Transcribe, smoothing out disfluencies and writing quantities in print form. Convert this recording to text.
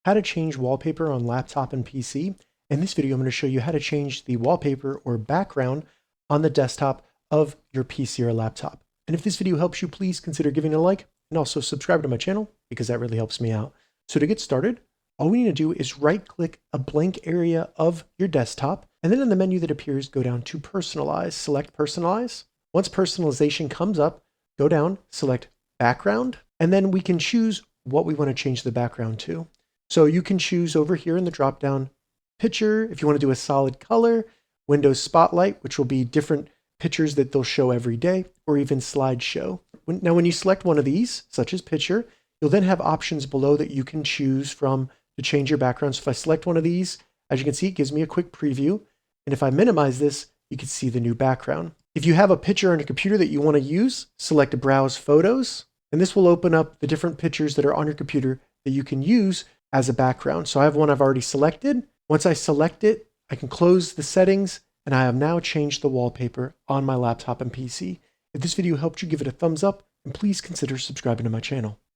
how to change wallpaper on laptop and PC. In this video, I'm going to show you how to change the wallpaper or background on the desktop of your PC or laptop. And if this video helps you, please consider giving it a like and also subscribe to my channel because that really helps me out. So to get started, all we need to do is right-click a blank area of your desktop, and then in the menu that appears, go down to Personalize, select Personalize. Once personalization comes up, go down, select Background, and then we can choose what we want to change the background to. So you can choose over here in the drop-down picture, if you want to do a solid color, Windows Spotlight, which will be different pictures that they'll show every day, or even slideshow. Now, when you select one of these, such as picture, you'll then have options below that you can choose from to change your background. So if I select one of these, as you can see, it gives me a quick preview. And if I minimize this, you can see the new background. If you have a picture on your computer that you want to use, select Browse Photos, and this will open up the different pictures that are on your computer that you can use as a background. So I have one I've already selected. Once I select it, I can close the settings, and I have now changed the wallpaper on my laptop and PC. If this video helped you, give it a thumbs up, and please consider subscribing to my channel.